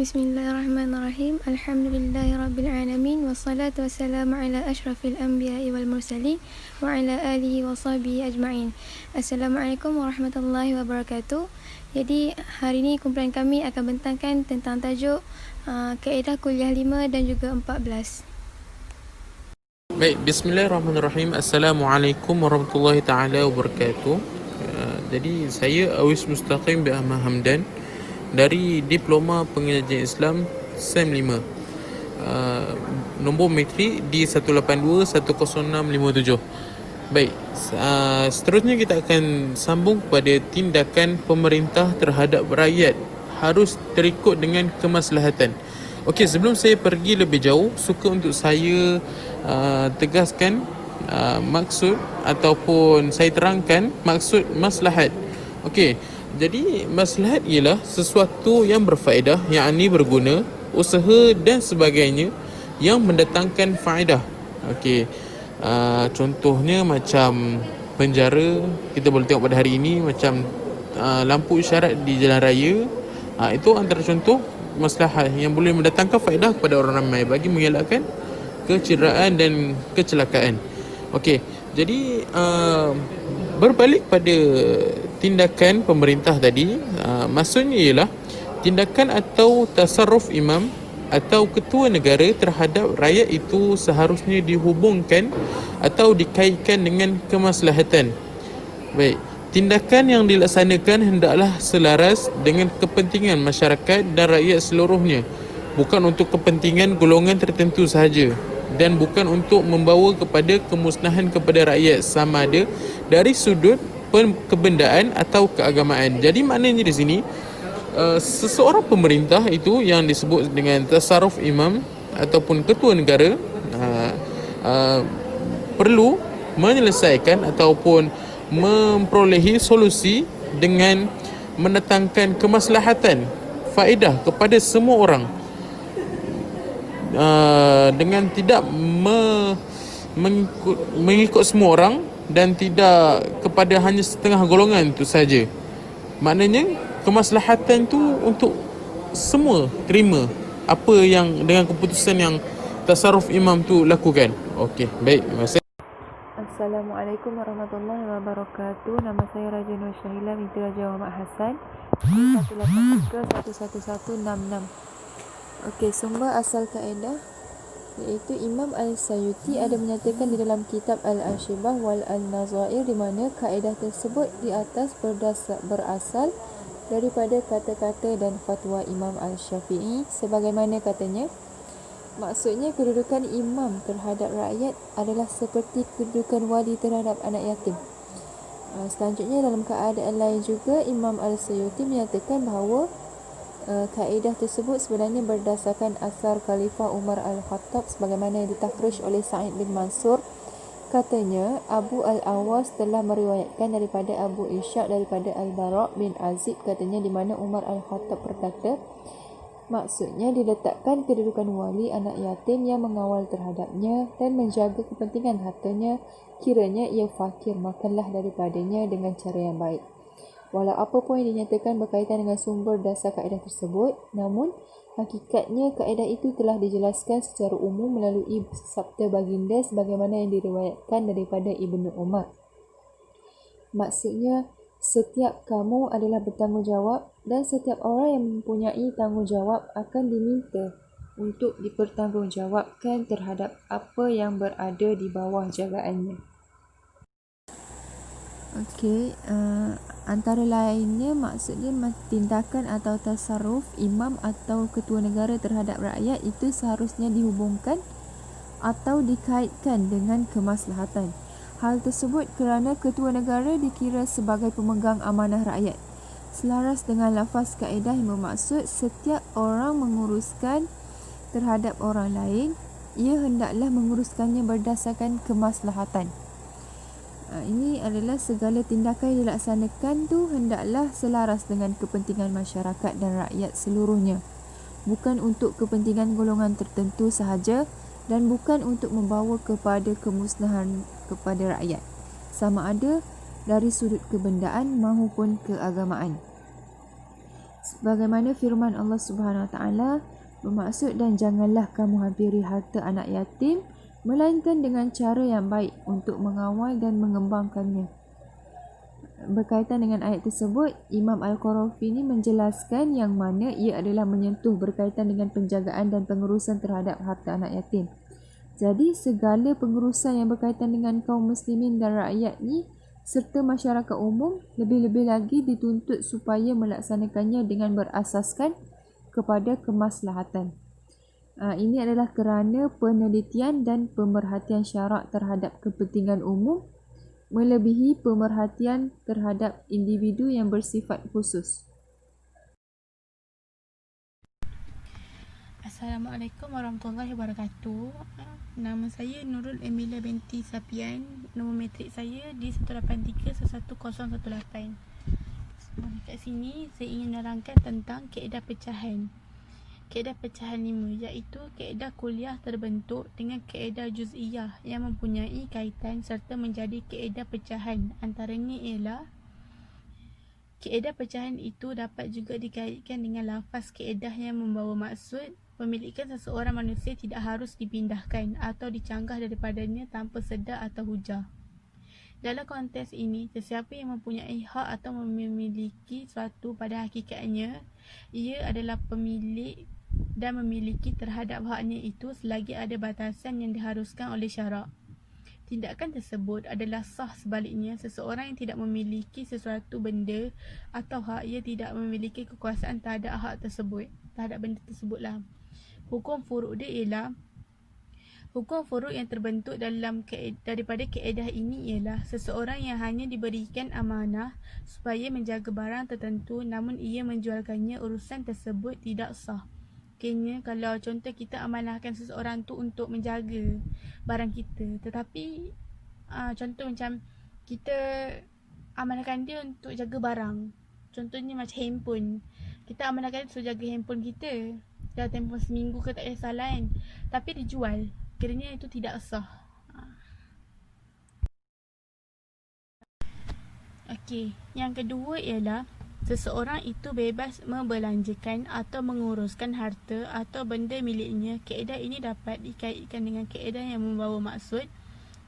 Bismillahirrahmanirrahim. Alhamdulillahirabbil wassalatu wassalamu ala asyrafil anbiya'i wal mursalin wa ala alihi wa sahbihi ajma'in. Assalamualaikum warahmatullahi wabarakatuh. Jadi hari ini kumpulan kami akan bentangkan tentang tajuk kaedah kuliah 5 dan juga 14. Baik, bismillahirrahmanirrahim. Assalamualaikum warahmatullahi taala wabarakatuh. Jadi saya Awis Mustaqim bin Ahmad Hamdan dari Diploma Pengajian Islam SEM 5. Nombor matrik di 182-10657. Baik, seterusnya kita akan sambung kepada tindakan pemerintah terhadap rakyat harus terikut dengan kemaslahatan. Okey, sebelum saya pergi lebih jauh, suka untuk saya tegaskan maksud ataupun saya terangkan maksud maslahat. Okey, jadi maslahat ialah sesuatu yang berfaedah, yakni berguna, usaha dan sebagainya yang mendatangkan faedah. Okey, contohnya macam penjara, kita boleh tengok pada hari ini, macam lampu isyarat di jalan raya. Itu antara contoh maslahat yang boleh mendatangkan faedah kepada orang ramai bagi mengelakkan kecederaan dan kecelakaan. Okey, jadi berbalik pada tindakan pemerintah tadi, maksudnya ialah tindakan atau tasarruf imam atau ketua negara terhadap rakyat itu seharusnya dihubungkan atau dikaitkan dengan kemaslahatan. Baik, tindakan yang dilaksanakan hendaklah selaras dengan kepentingan masyarakat dan rakyat seluruhnya, bukan untuk kepentingan golongan tertentu sahaja, dan bukan untuk membawa kepada kemusnahan kepada rakyat sama ada dari sudut kebendaan atau keagamaan. Jadi maknanya di sini seseorang pemerintah itu yang disebut dengan tasarruf imam ataupun ketua negara perlu menyelesaikan ataupun memperolehi solusi dengan mendatangkan kemaslahatan, faedah kepada semua orang, dengan tidak mengikut semua orang dan tidak kepada hanya setengah golongan itu saja. Maknanya kemaslahatan tu untuk semua terima apa yang dengan keputusan yang tasarruf imam tu lakukan. Okey, baik, terima kasih. Assalamualaikum warahmatullahi wabarakatuh. Nama saya Raja Nur Syahila binti Raja Muhammad Hassan, 183-11166. Okey, sumber asal kaedah iaitu Imam Al-Sayuti ada menyatakan di dalam kitab Al-Ashibah wal Al-Nazair, di mana kaedah tersebut di atas berasal daripada kata-kata dan fatwa Imam Al-Syafi'i, sebagaimana katanya, maksudnya kedudukan imam terhadap rakyat adalah seperti kedudukan wali terhadap anak yatim. Selanjutnya, dalam keadaan lain juga Imam Al-Sayuti menyatakan bahawa kaedah tersebut sebenarnya berdasarkan asar Khalifah Umar Al-Khattab sebagaimana yang ditakhrij oleh Sa'id bin Mansur. Katanya, Abu Al-Awas telah meriwayatkan daripada Abu Ishaq daripada Al-Bara' bin Azib, katanya, di mana Umar Al-Khattab berkata, maksudnya diletakkan kedudukan wali anak yatim yang mengawal terhadapnya dan menjaga kepentingan hartanya. Kiranya ia fakir, makanlah daripadanya dengan cara yang baik. Walau apa pun yang dinyatakan berkaitan dengan sumber dasar kaedah tersebut, namun hakikatnya kaedah itu telah dijelaskan secara umum melalui sabda baginda sebagaimana yang diriwayatkan daripada Ibnu Umar. Maksudnya, setiap kamu adalah bertanggungjawab dan setiap orang yang mempunyai tanggungjawab akan diminta untuk dipertanggungjawabkan terhadap apa yang berada di bawah jagaannya. Okey, antara lainnya maksudnya tindakan atau tasarruf imam atau ketua negara terhadap rakyat itu seharusnya dihubungkan atau dikaitkan dengan kemaslahatan. Hal tersebut kerana ketua negara dikira sebagai pemegang amanah rakyat. Selaras dengan lafaz kaedah yang bermaksud setiap orang menguruskan terhadap orang lain, ia hendaklah menguruskannya berdasarkan kemaslahatan. Ini adalah segala tindakan yang dilaksanakan tu hendaklah selaras dengan kepentingan masyarakat dan rakyat seluruhnya, bukan untuk kepentingan golongan tertentu sahaja dan bukan untuk membawa kepada kemusnahan kepada rakyat, sama ada dari sudut kebendaan maupun keagamaan. Sebagaimana firman Allah Subhanahu Wa Taala bermaksud, dan janganlah kamu hampiri harta anak yatim melainkan dengan cara yang baik untuk mengawal dan mengembangkannya. Berkaitan dengan ayat tersebut, Imam Al-Qarafi ini menjelaskan yang mana ia adalah menyentuh berkaitan dengan penjagaan dan pengurusan terhadap harta anak yatim. Jadi segala pengurusan yang berkaitan dengan kaum muslimin dan rakyat ni serta masyarakat umum lebih-lebih lagi dituntut supaya melaksanakannya dengan berasaskan kepada kemaslahatan. Ini adalah kerana penelitian dan pemerhatian syarak terhadap kepentingan umum melebihi pemerhatian terhadap individu yang bersifat khusus. Assalamualaikum warahmatullahi wabarakatuh. Nama saya Nurul Emilia binti Sapian. Nombor matrik saya di 183-11018. Dekat sini saya ingin menerangkan tentang kaedah pecahan. Kaedah pecahan 5 iaitu kaedah kuliah terbentuk dengan kaedah juz'iyah yang mempunyai kaitan serta menjadi kaedah pecahan. Antaranya ialah kaedah pecahan itu dapat juga dikaitkan dengan lafaz kaedah yang membawa maksud pemilikan seseorang manusia tidak harus dipindahkan atau dicanggah daripadanya tanpa sedar atau hujah. Dalam konteks ini, sesiapa yang mempunyai hak atau memiliki suatu pada hakikatnya, ia adalah pemilik dan memiliki terhadap haknya itu selagi ada batasan yang diharuskan oleh syarak. Tindakan tersebut adalah sah sebaliknya seseorang yang tidak memiliki sesuatu benda atau hak, ia tidak memiliki kekuasaan terhadap hak tersebut, terhadap benda tersebutlah. Hukum furuk dia ialah hukum furuk yang terbentuk daripada kaedah ini ialah seseorang yang hanya diberikan amanah supaya menjaga barang tertentu namun ia menjualkannya, urusan tersebut tidak sah. Kena kalau contoh kita amanahkan seseorang tu untuk menjaga barang kita, tetapi contoh macam kita amanahkan dia untuk jaga barang, contohnya macam handphone, kita amanahkan dia untuk jaga handphone kita dah tempoh seminggu ke tak kisahlah kan, tapi dijual, kiranya itu tidak sah. Okey, yang kedua ialah seseorang itu bebas membelanjakan atau menguruskan harta atau benda miliknya. Kaedah ini dapat dikaitkan dengan kaedah yang membawa maksud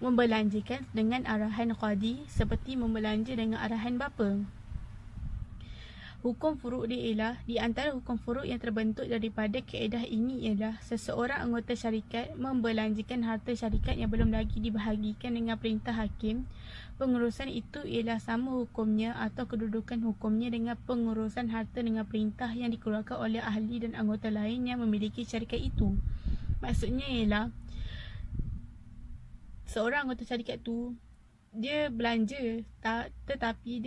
membelanjakan dengan arahan qadi seperti membelanja dengan arahan bapa. Hukum furuk dia ialah, di antara hukum furuk yang terbentuk daripada kaedah ini ialah seseorang anggota syarikat membelanjakan harta syarikat yang belum lagi dibahagikan dengan perintah hakim. Pengurusan itu ialah sama hukumnya atau kedudukan hukumnya dengan pengurusan harta dengan perintah yang dikeluarkan oleh ahli dan anggota lain yang memiliki syarikat itu. Maksudnya ialah seorang anggota syarikat tu dia belanja tetapi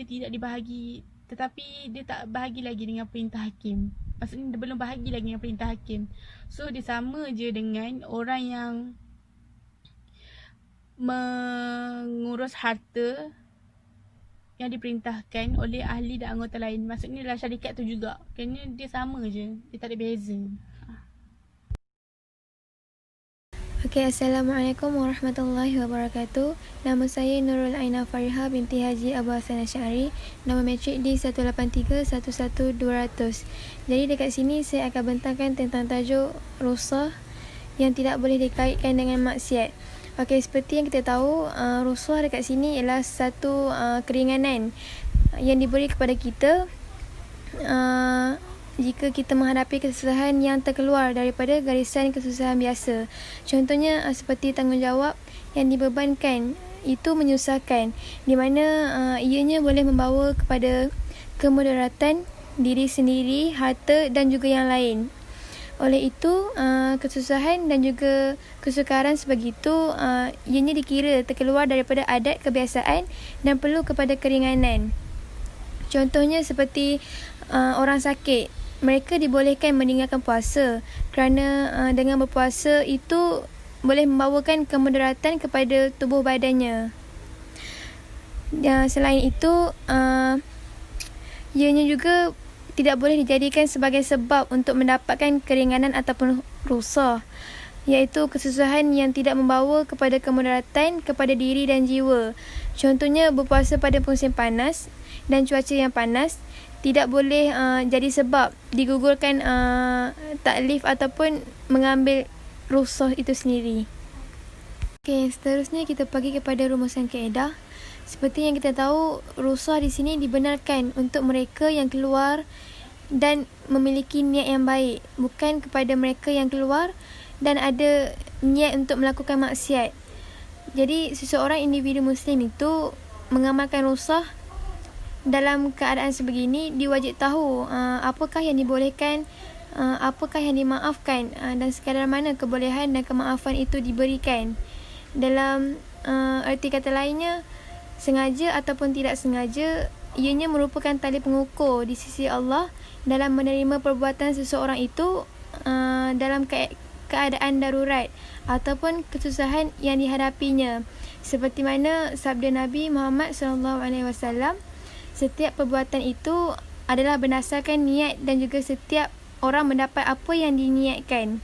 dia tak bahagi lagi dengan perintah hakim. Maksudnya dia belum bahagi lagi dengan perintah hakim. So dia sama je dengan orang yang mengurus harta yang diperintahkan oleh ahli dan anggota lain. Maksudnya dalam syarikat tu juga, kerana dia sama je, dia tak ada beza. Okey, Assalamualaikum warahmatullahi wabarakatuh. Nama saya Nurul Aina Fariha binti Haji Abu Hasan Asy'ari. Nombor matrik di 183-11200. Jadi dekat sini saya akan bentangkan tentang tajuk rukhsah yang tidak boleh dikaitkan dengan maksiat. Okey, seperti yang kita tahu, rukhsah dekat sini ialah satu keringanan yang diberi kepada kita jika kita menghadapi kesusahan yang terkeluar daripada garisan kesusahan biasa. Contohnya seperti tanggungjawab yang dibebankan itu menyusahkan, di mana ianya boleh membawa kepada kemudaratan diri sendiri, harta dan juga yang lain. Oleh itu, kesusahan dan juga kesukaran sebegitu ianya dikira terkeluar daripada adat kebiasaan dan perlu kepada keringanan. Contohnya seperti orang sakit, mereka dibolehkan meninggalkan puasa kerana dengan berpuasa itu boleh membawakan kemudaratan kepada tubuh badannya. Selain itu, ianya juga tidak boleh dijadikan sebagai sebab untuk mendapatkan keringanan ataupun rukhsah, iaitu kesusahan yang tidak membawa kepada kemudaratan kepada diri dan jiwa. Contohnya berpuasa pada musim panas dan cuaca yang panas tidak boleh jadi sebab digugurkan taklif ataupun mengambil rukhsah itu sendiri. Okey, seterusnya kita pergi kepada rumusan kaedah. Seperti yang kita tahu, rukhsah di sini dibenarkan untuk mereka yang keluar dan memiliki niat yang baik, bukan kepada mereka yang keluar dan ada niat untuk melakukan maksiat. Jadi seseorang individu muslim itu mengamalkan rukhsah dalam keadaan sebegini, dia wajib tahu apakah yang dibolehkan, apakah yang dimaafkan, dan sekadar mana kebolehan dan kemaafan itu diberikan. Dalam erti kata lainnya, sengaja ataupun tidak sengaja, ianya merupakan tali pengukur di sisi Allah dalam menerima perbuatan seseorang itu dalam keadaan darurat ataupun kesusahan yang dihadapinya. Seperti mana sabda Nabi Muhammad SAW, setiap perbuatan itu adalah berdasarkan niat dan juga setiap orang mendapat apa yang diniatkan.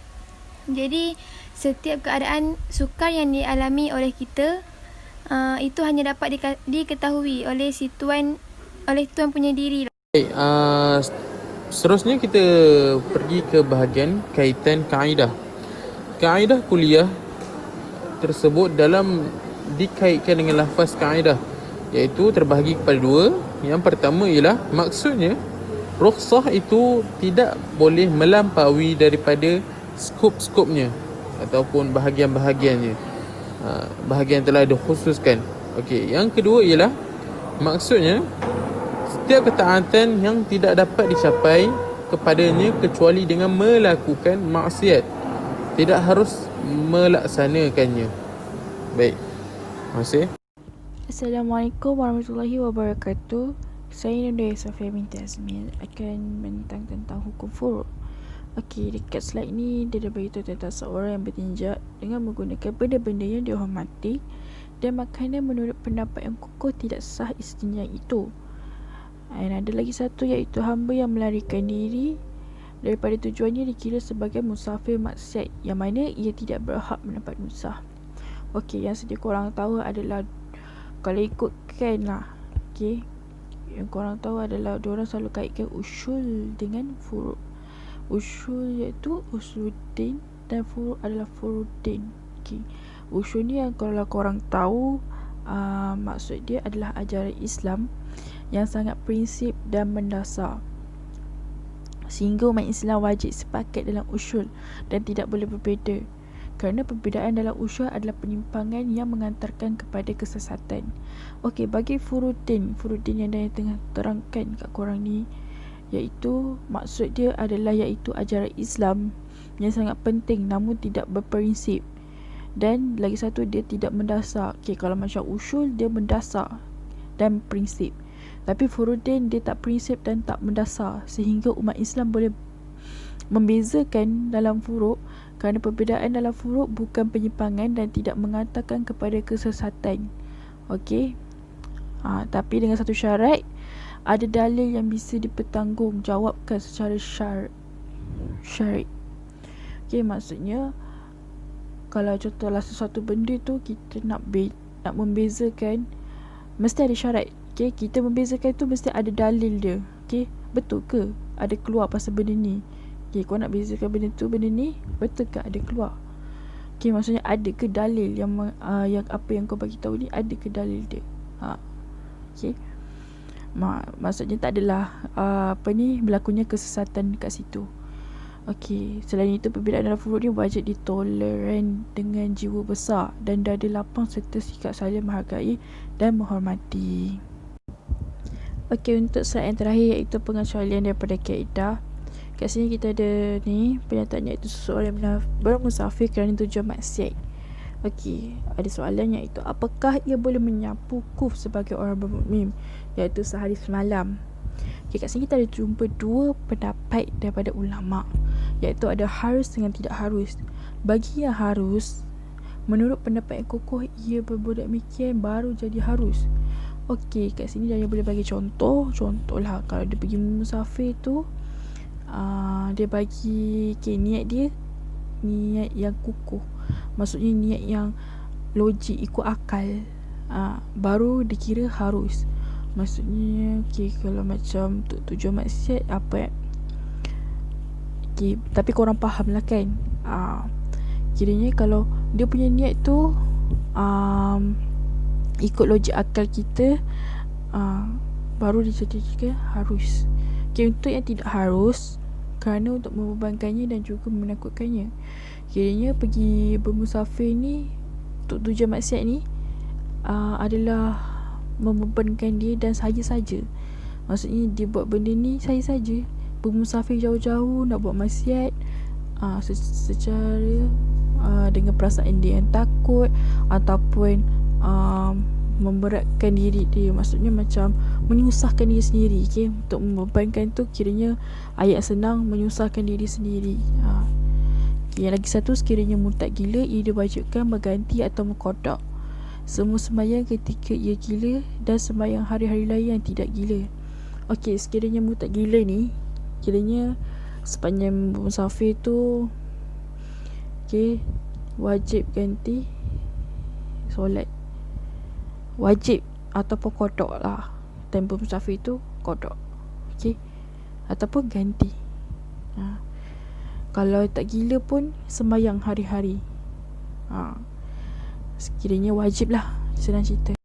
Jadi setiap keadaan sukar yang dialami oleh kita itu hanya dapat diketahui oleh Tuan punya diri. Baik, seterusnya kita pergi ke bahagian kaitan kaedah. Kaedah kuliah tersebut dikaitkan dengan lafaz kaedah, iaitu terbahagi kepada dua. Yang pertama ialah maksudnya rukhsah itu tidak boleh melampaui daripada skop-skopnya ataupun bahagian-bahagiannya, bahagian telah dikhususkan. Okey, yang kedua ialah maksudnya setiap ketaatan yang tidak dapat dicapai kepadanya kecuali dengan melakukan maksiat, tidak harus melaksanakannya. Baik, terima kasih. Assalamualaikum warahmatullahi wabarakatuh. Saya Nurul Safia binti Azmil akan menentang tentang hukum furu'. Okey, dekat slide ni dia dah beritahu tentang seorang yang bertinjak dengan menggunakan benda-benda yang dihormati dan makanan menurut pendapat yang kukuh tidak sah istinja itu. Dan ada lagi satu, iaitu hamba yang melarikan diri daripada tujuannya dikira sebagai musafir maksiat, yang mana ia tidak berhak mendapat nusah. Okey, yang sedia korang tahu adalah, kalau ikutkan lah, okey, yang korang tahu adalah diorang selalu kaitkan usul dengan furu'. Usul iaitu usuluddin dan furu' adalah furuddin. Okey, usul ni yang kalau korang tahu, maksud dia adalah ajaran Islam yang sangat prinsip dan mendasar, sehingga umat Islam wajib sepakat dalam usul dan tidak boleh berbeza, kerana perbezaan dalam usul adalah penyimpangan yang mengantarkan kepada kesesatan. Okey, bagi furuddin yang saya tengah terangkan kat korang ni, iaitu maksud dia adalah iaitu ajaran Islam yang sangat penting namun tidak berprinsip, dan lagi satu, dia tidak mendasar. Okey, kalau macam usul dia mendasar dan prinsip, tapi furuddin dia tak prinsip dan tak mendasar, sehingga umat Islam boleh membezakan dalam furu', kerana perbezaan dalam furu' bukan penyimpangan dan tidak mengantarkan kepada kesesatan. Okey, tapi dengan satu syarat, ada dalil yang bisa dipertanggungjawabkan secara syar'i. Okey, maksudnya kalau contohlah sesuatu benda tu kita nak membezakan, mesti ada syarat. Okey, kita membezakan tu mesti ada dalil dia. Okey, betul ke ada keluar pasal benda ni? Okey, kau nak bezakan benda tu benda ni, betul ke ada keluar? Okey, maksudnya ada ke dalil yang apa yang kau bagi tahu ni, ada ke dalil dia? Okey, maksudnya tak adalah berlakunya kesesatan dekat situ. Okey, selain itu, perbezaan dalam furu' ni wajib ditoleran dengan jiwa besar dan dada lapang serta sikap saling menghargai dan menghormati. Okey, untuk slide yang terakhir iaitu pengecualian daripada kaedah. Kat sini kita ada ni pernyataan, iaitu seseorang yang bermusafir kerana tujuan maksiat. Okey, ada soalan iaitu apakah ia boleh menyapu kuf sebagai orang bermukmin, iaitu sehari semalam. Okey, kat sini kita ada jumpa dua pendapat daripada ulama', iaitu ada harus dengan tidak harus. Bagi yang harus, menurut pendapat yang kukuh, ia berbuat demikian baru jadi harus. Okey, kat sini saya boleh bagi contohlah kalau dia pergi musafir tu, dia bagi niat dia niat yang kukuh, maksudnya niat yang logik, ikut akal, baru dikira harus. Maksudnya kalau macam untuk tujuan maksiat apa tapi korang faham lah kan. Kiranya kalau dia punya niat tu ikut logik akal kita, baru dijadikan harus. Untuk yang tidak harus, kerana untuk membebankannya dan juga menakutkannya, kiranya pergi bermusafir ni untuk tujuan maksiat ni adalah membebankan dia dan saja-saja. Maksudnya dia buat benda ni saja-saja, bermusafir jauh-jauh nak buat maksiat secara dengan perasaan dia yang takut ataupun memberatkan diri dia. Maksudnya macam menyusahkan diri sendiri. Untuk membebankan tu kiranya ayat senang, menyusahkan diri sendiri. Yang lagi satu, sekiranya murtad gila, ia diwajibkan berganti atau mengkodok semua sembahyang ketika ia gila dan sembahyang hari-hari lain yang tidak gila. Sekiranya murtad gila ni, kiranya sepanjang musafir tu wajib ganti solat, wajib ataupun kodok lah. Tempoh musafir tu kodok, ataupun ganti. Kalau tak gila pun sembahyang hari-hari. Sekiranya wajib lah, senang cerita.